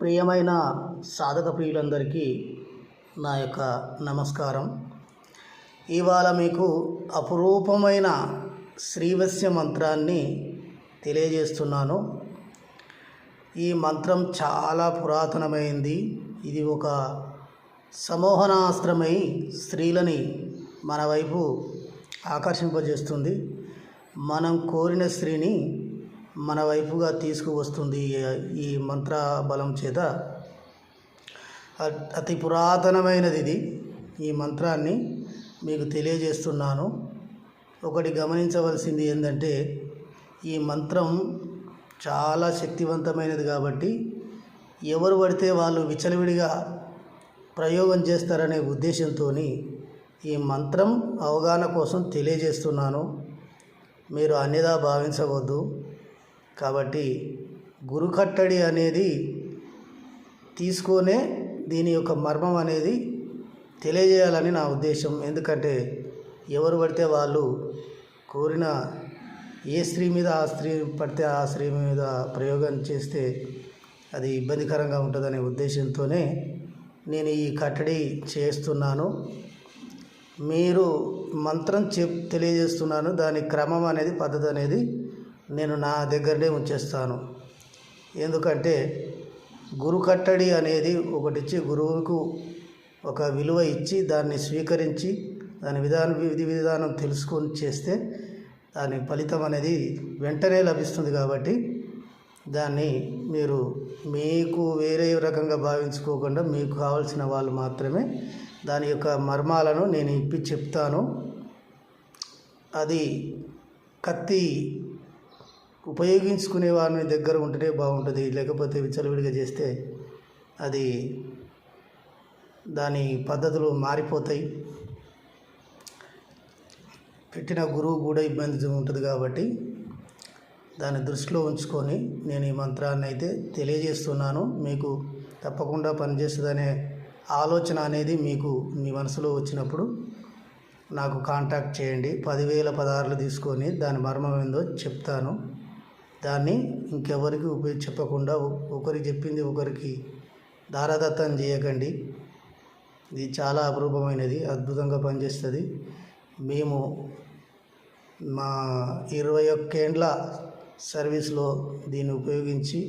ప్రియమైన సాధక ప్రియులందరికీ నా యొక్క నమస్కారం. ఇవాళ మీకు అపురూపమైన శ్రీవశ్య మంత్రాన్ని తెలియజేస్తున్నాను. ఈ మంత్రం చాలా పురాతనమైంది. ఇది ఒక సమోహనాస్త్రమై స్త్రీలని మన వైపు ఆకర్షింపజేస్తుంది. మనం కోరిన స్త్రీని మన వైపుగా తీసుకువస్తుంది ఈ మంత్ర బలం చేత. అతి పురాతనమైనది ఇది. ఈ మంత్రాన్ని మీకు తెలియజేస్తున్నాను. ఒకటి గమనించవలసింది ఏంటంటే, ఈ మంత్రం చాలా శక్తివంతమైనది కాబట్టి ఎవరు పడితే వాళ్ళు విచ్చలవిడిగా ప్రయోగం చేస్తారనే ఉద్దేశంతో ఈ మంత్రం అవగాహన కోసం తెలియజేస్తున్నాను. మీరు అన్యదా భావించవద్దు. కాబట్టి గురు కట్టడి అనేది తీసుకొనే దీని యొక్క మర్మం అనేది తెలియజేయాలని నా ఉద్దేశం. ఎందుకంటే ఎవరు పడితే వాళ్ళు కోరిన ఏ స్త్రీ మీద ఆ స్త్రీ పడితే ఆ స్త్రీ మీద ప్రయోగం చేస్తే అది ఇబ్బందికరంగా ఉంటుందనే ఉద్దేశంతోనే నేను ఈ కట్టడి చేస్తున్నాను. మీరు మంత్రం తెలియజేస్తున్నాను. దాని క్రమం అనేది పద్ధతి అనేది నేను నా దగ్గరనే ఉంచేస్తాను. ఎందుకంటే గురు కట్టడి అనేది ఒకటిచ్చి గురువుకు ఒక విలువ ఇచ్చి దాన్ని స్వీకరించి దాని విధి విధానం తెలుసుకొని చేస్తే దాని ఫలితం అనేది వెంటనే లభిస్తుంది. కాబట్టి దాన్ని మీరు మీకు వేరే రకంగా భావించుకోకుండా మీకు కావాల్సిన వాళ్ళు మాత్రమే దాని యొక్క మర్మాలను నేను ఇప్పి చెప్తాను. అది కత్తి ఉపయోగించుకునే వారిని దగ్గర ఉంటేనే బాగుంటుంది. లేకపోతే విచ్చలవిడిగా చేస్తే అది దాని పద్ధతులు మారిపోతాయి. పెట్టిన గురువు కూడా ఇబ్బంది ఉంటుంది. కాబట్టి దాన్ని దృష్టిలో ఉంచుకొని నేను ఈ మంత్రాన్ని అయితే తెలియజేస్తున్నాను. మీకు తప్పకుండా పనిచేస్తుందనే ఆలోచన అనేది మీకు మీ మనసులో వచ్చినప్పుడు నాకు కాంటాక్ట్ చేయండి. 10,000 పదార్లు తీసుకొని దాని మర్మం ఏందో చెప్తాను. దాన్ని ఇంకెవరికి చెప్పకుండా ఒకరికి చెప్పింది ఒకరికి దారాదత్తం చేయకండి. ఇది చాలా అపురూపమైనది, అద్భుతంగా పనిచేస్తుంది. మేము మా 21 ఏండ్ల సర్వీస్లో దీన్ని ఉపయోగించి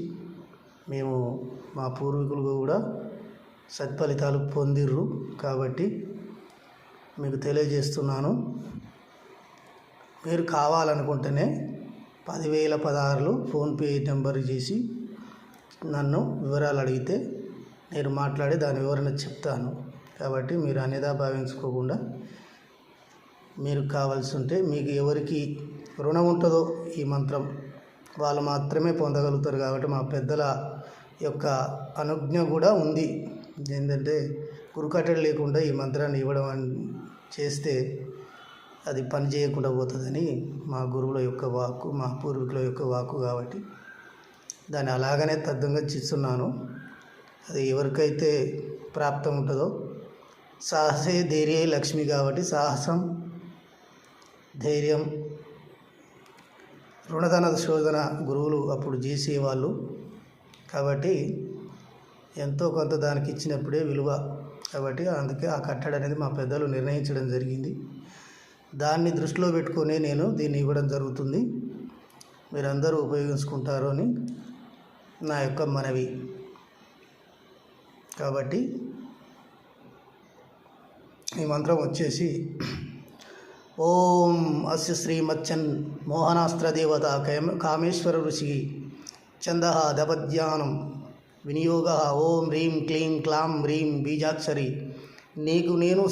మేము మా పూర్వీకులు కూడా సత్ఫలితాలు పొందిర్రు. కాబట్టి మీకు తెలియజేస్తున్నాను. మీరు కావాలనుకుంటేనే 10,000 పదార్లు ఫోన్పే నెంబర్ చేసి నన్ను వివరాలు అడిగితే నేను మాట్లాడి దాని వివరణ చెప్తాను. కాబట్టి మీరు అన్యదా భావించుకోకుండా మీరు కావాల్సి ఉంటే మీకు ఎవరికి రుణం ఉంటుందో ఈ మంత్రం వాళ్ళు మాత్రమే పొందగలుగుతారు. కాబట్టి మా పెద్దల యొక్క అనుజ్ఞ కూడా ఉంది. ఏంటంటే గురుకట్టడి లేకుండా ఈ మంత్రాన్ని ఇవ్వడం చేస్తే అది పని చేయకుండా పోతుందని మా గురువుల యొక్క వాక్కు, మా పూర్వీకుల యొక్క వాక్కు. కాబట్టి దాన్ని అలాగనే తద్దంగా చిస్తున్నాను. అది ఎవరికైతే ప్రాప్తం ఉంటుందో సాహసే ధైర్యే లక్ష్మి. కాబట్టి సాహసం, ధైర్యం, రుణధన శోధన గురువులు అప్పుడు చేసేవాళ్ళు. కాబట్టి ఎంతో కొంత దానికి ఇచ్చినప్పుడే విలువ. కాబట్టి అందుకే ఆ కట్టడి అనేది మా పెద్దలు నిర్ణయించడం జరిగింది. దాన్ని దృష్టిలో పెట్టుకొని నేను దీన్ని ఇవ్వడం జరుగుతుంది. మీరందరూ ఉపయోగించుకుంటారు అని నా యొక్క మనవి. కాబట్టి ఈ మంత్రం వచ్చేసి ఓం అస్య శ్రీమచ్చన్ మోహనాస్త్ర దేవత కామేశ్వర ఋషి చంద దపద్యానం వినియోగ ఓం హ్రీం క్లీం క్లాం హ్రీం బీజాక్షరి నీకు నేను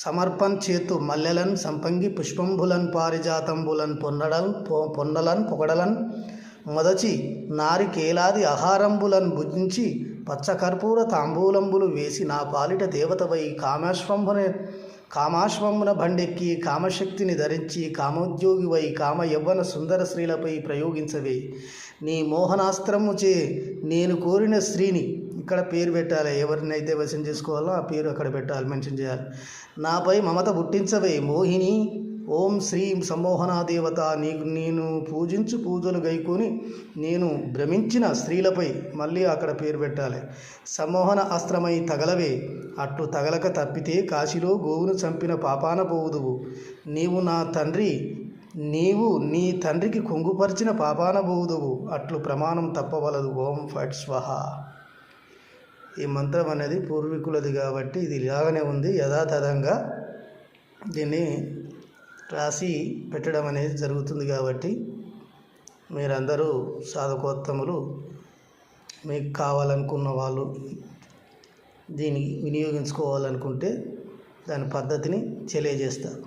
సమర్పణ చేతు మల్లెలన్ సంపంగి పుష్పంబులన్ పారిజాతంబులన్ పొన్నలన్ పొగడలన్ మొదచి నారికేలాది ఆహారంబులన్ భుజించి పచ్చకర్పూర తాంబూలంబులు వేసి నా పాలిట దేవతవై కామాశ్వమున బండెక్కి కామశక్తిని ధరించి కామోద్యోగివై కామ యవ్వన సుందర స్త్రీలపై ప్రయోగించవే. నీ మోహనాస్త్రముచే నేను కోరిన స్త్రీని, ఇక్కడ పేరు పెట్టాలి, ఎవరినైతే వశం చేసుకోవాలో ఆ పేరు అక్కడ పెట్టాలి, మెన్షన్ చేయాలి. నాపై మమత పుట్టించవే మోహిని ఓం శ్రీం సమ్మోహనా దేవత నీకు నేను పూజించు పూజలు గైకొని నేను భ్రమించిన స్త్రీలపై మళ్ళీ అక్కడ పేరు పెట్టాలి. సమ్మోహన అస్త్రమై తగలవే అట్లు తగలక తప్పితే కాశీలో గోవును చంపిన పాపాన పోవుదువు. నీవు నీ తండ్రికి కొంగుపరిచిన పాపాన పోవుదువు. అట్లు ప్రమాణం తప్పవలదు. ఓం ఫట్ స్వహ. ఈ మంత్రం అనేది పూర్వీకులది కాబట్టి ఇది ఇలాగనే ఉంది. యథాతథంగా దీన్ని రాసి పెట్టడం అనేది జరుగుతుంది కాబట్టి మీరందరూ సాధకోత్తములు మీకు కావాలనుకున్న వాళ్ళు దీన్ని వినియోగించుకోవాలనుకుంటే దాని పద్ధతిని తెలియజేస్తారు.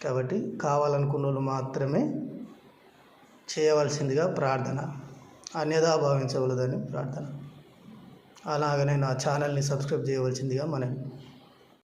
కాబట్టి కావాలనుకున్న వాళ్ళు మాత్రమే చేయవలసిందిగా ప్రార్థన, అన్యథా భావించవలదని ప్రార్థన. అలాగనే నా ఛానల్ని సబ్స్క్రైబ్ చేయవలసిందిగా మనవి.